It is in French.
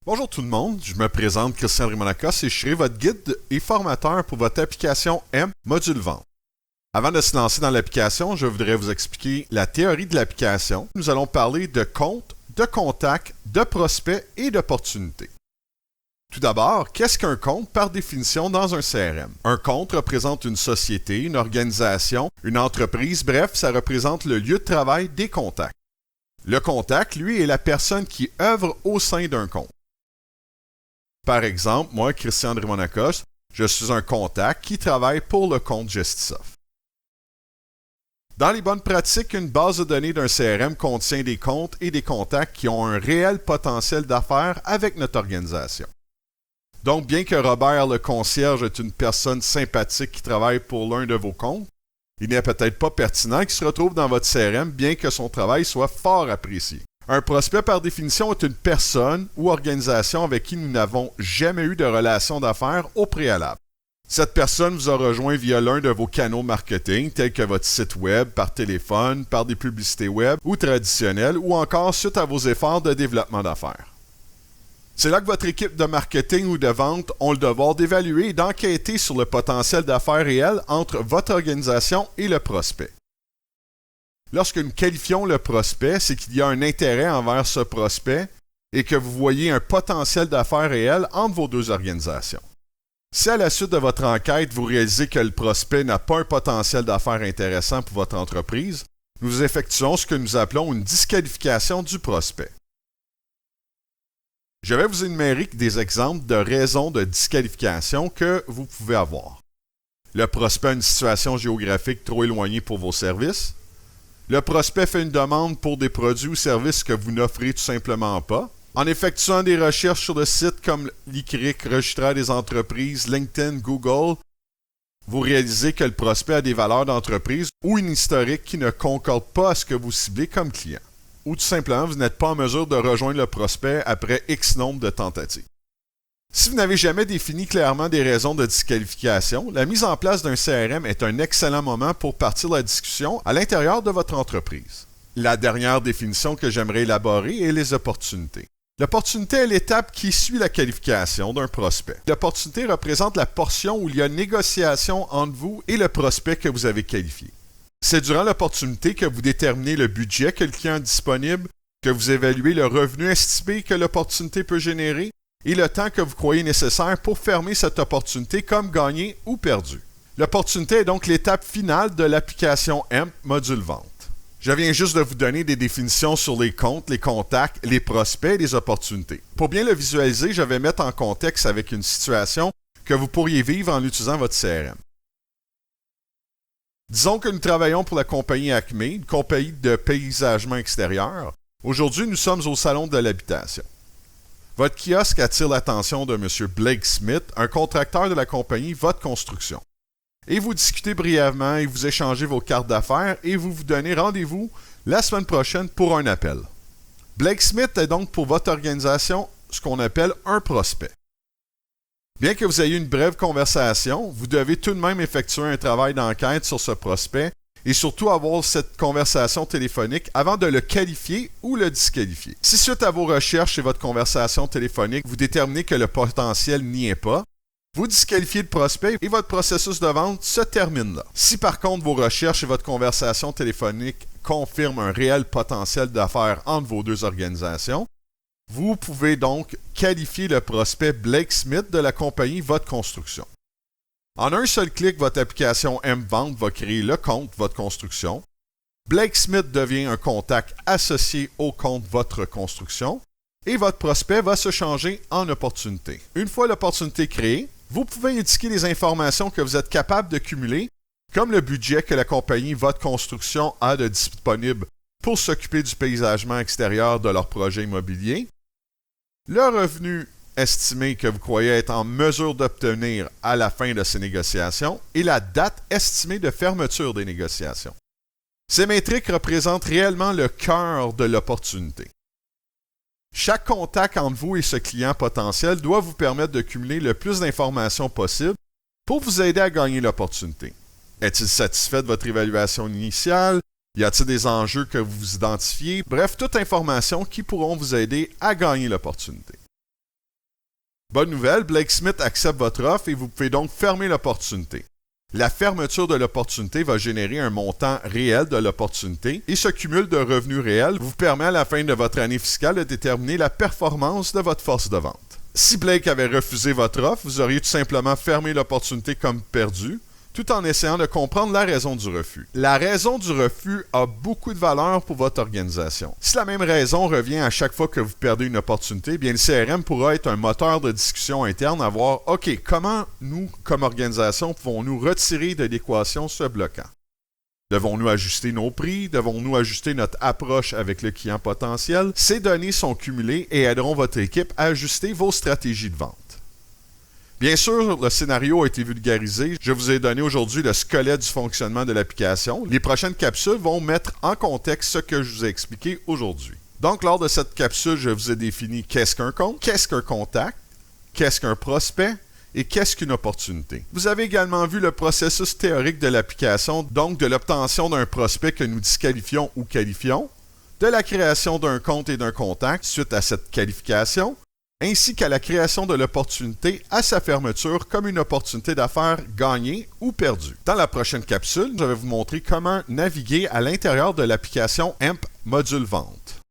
Bonjour tout le monde, je me présente Christian Rimonakos et je serai votre guide et formateur pour votre application M Module Vente. Avant de se lancer dans l'application, je voudrais vous expliquer la théorie de l'application. Nous allons parler de comptes, de contacts, de prospects et d'opportunités. Tout d'abord, qu'est-ce qu'un compte par définition dans un CRM? Un compte représente une société, une organisation, une entreprise, bref, ça représente le lieu de travail des contacts. Le contact, lui, est la personne qui œuvre au sein d'un compte. Par exemple, moi, Christian Rimonakos, je suis un contact qui travaille pour le compte Gestisoft. Dans les bonnes pratiques, une base de données d'un CRM contient des comptes et des contacts qui ont un réel potentiel d'affaires avec notre organisation. Donc, bien que Robert le concierge est une personne sympathique qui travaille pour l'un de vos comptes, il n'est peut-être pas pertinent qu'il se retrouve dans votre CRM bien que son travail soit fort apprécié. Un prospect, par définition, est une personne ou organisation avec qui nous n'avons jamais eu de relation d'affaires au préalable. Cette personne vous a rejoint via l'un de vos canaux marketing, tels que votre site web, par téléphone, par des publicités web ou traditionnelles, ou encore suite à vos efforts de développement d'affaires. C'est là que votre équipe de marketing ou de vente ont le devoir d'évaluer et d'enquêter sur le potentiel d'affaires réel entre votre organisation et le prospect. Lorsque nous qualifions le prospect, c'est qu'il y a un intérêt envers ce prospect et que vous voyez un potentiel d'affaires réel entre vos deux organisations. Si à la suite de votre enquête, vous réalisez que le prospect n'a pas un potentiel d'affaires intéressant pour votre entreprise, nous effectuons ce que nous appelons une disqualification du prospect. Je vais vous énumérer des exemples de raisons de disqualification que vous pouvez avoir. Le prospect a une situation géographique trop éloignée pour vos services. Le prospect fait une demande pour des produits ou services que vous n'offrez tout simplement pas. En effectuant des recherches sur le site comme l'ICRIC, Registraire des entreprises, LinkedIn, Google, vous réalisez que le prospect a des valeurs d'entreprise ou une historique qui ne concorde pas à ce que vous ciblez comme client. Ou tout simplement, vous n'êtes pas en mesure de rejoindre le prospect après X nombre de tentatives. Si vous n'avez jamais défini clairement des raisons de disqualification, la mise en place d'un CRM est un excellent moment pour partir la discussion à l'intérieur de votre entreprise. La dernière définition que j'aimerais élaborer est les opportunités. L'opportunité est l'étape qui suit la qualification d'un prospect. L'opportunité représente la portion où il y a négociation entre vous et le prospect que vous avez qualifié. C'est durant l'opportunité que vous déterminez le budget que le client a disponible, que vous évaluez le revenu estimé que l'opportunité peut générer et le temps que vous croyez nécessaire pour fermer cette opportunité comme gagnée ou perdue. L'opportunité est donc l'étape finale de l'application M Module Vente. Je viens juste de vous donner des définitions sur les comptes, les contacts, les prospects et les opportunités. Pour bien le visualiser, je vais mettre en contexte avec une situation que vous pourriez vivre en utilisant votre CRM. Disons que nous travaillons pour la compagnie Acme, une compagnie de paysagement extérieur. Aujourd'hui, nous sommes au salon de l'habitation. Votre kiosque attire l'attention de M. Blake Smith, un contracteur de la compagnie Votre Construction. Et vous discutez brièvement et vous échangez vos cartes d'affaires et vous vous donnez rendez-vous la semaine prochaine pour un appel. Blake Smith est donc pour votre organisation ce qu'on appelle un prospect. Bien que vous ayez une brève conversation, vous devez tout de même effectuer un travail d'enquête sur ce prospect et surtout avoir cette conversation téléphonique avant de le qualifier ou le disqualifier. Si suite à vos recherches et votre conversation téléphonique, vous déterminez que le potentiel n'y est pas, vous disqualifiez le prospect et votre processus de vente se termine là. Si par contre vos recherches et votre conversation téléphonique confirment un réel potentiel d'affaires entre vos deux organisations, vous pouvez donc qualifier le prospect Blake Smith de la compagnie Votre Construction. En un seul clic, votre application M-Vente va créer le compte Votre Construction. Blake Smith devient un contact associé au compte Votre Construction et votre prospect va se changer en opportunité. Une fois l'opportunité créée, vous pouvez indiquer les informations que vous êtes capable de cumuler, comme le budget que la compagnie Votre Construction a de disponible pour s'occuper du paysagement extérieur de leur projet immobilier, le revenu estimé que vous croyez être en mesure d'obtenir à la fin de ces négociations et la date estimée de fermeture des négociations. Ces métriques représentent réellement le cœur de l'opportunité. Chaque contact entre vous et ce client potentiel doit vous permettre de cumuler le plus d'informations possible pour vous aider à gagner l'opportunité. Est-il satisfait de votre évaluation initiale? Y a-t-il des enjeux que vous identifiez? Bref, toute information qui pourront vous aider à gagner l'opportunité. Bonne nouvelle, Blake Smith accepte votre offre et vous pouvez donc fermer l'opportunité. La fermeture de l'opportunité va générer un montant réel de l'opportunité et ce cumul de revenus réels vous permet à la fin de votre année fiscale de déterminer la performance de votre force de vente. Si Blake avait refusé votre offre, vous auriez tout simplement fermé l'opportunité comme perdue, tout en essayant de comprendre la raison du refus. La raison du refus a beaucoup de valeur pour votre organisation. Si la même raison revient à chaque fois que vous perdez une opportunité, bien le CRM pourra être un moteur de discussion interne à voir, OK, comment nous, comme organisation, pouvons-nous retirer de l'équation ce bloquant? Devons-nous ajuster nos prix? Devons-nous ajuster notre approche avec le client potentiel? Ces données sont cumulées et aideront votre équipe à ajuster vos stratégies de vente. Bien sûr, le scénario a été vulgarisé. Je vous ai donné aujourd'hui le squelette du fonctionnement de l'application. Les prochaines capsules vont mettre en contexte ce que je vous ai expliqué aujourd'hui. Donc, lors de cette capsule, je vous ai défini qu'est-ce qu'un compte, qu'est-ce qu'un contact, qu'est-ce qu'un prospect et qu'est-ce qu'une opportunité. Vous avez également vu le processus théorique de l'application, donc de l'obtention d'un prospect que nous disqualifions ou qualifions, de la création d'un compte et d'un contact suite à cette qualification, ainsi qu'à la création de l'opportunité à sa fermeture comme une opportunité d'affaires gagnée ou perdue. Dans la prochaine capsule, je vais vous montrer comment naviguer à l'intérieur de l'application AMP Module Vente.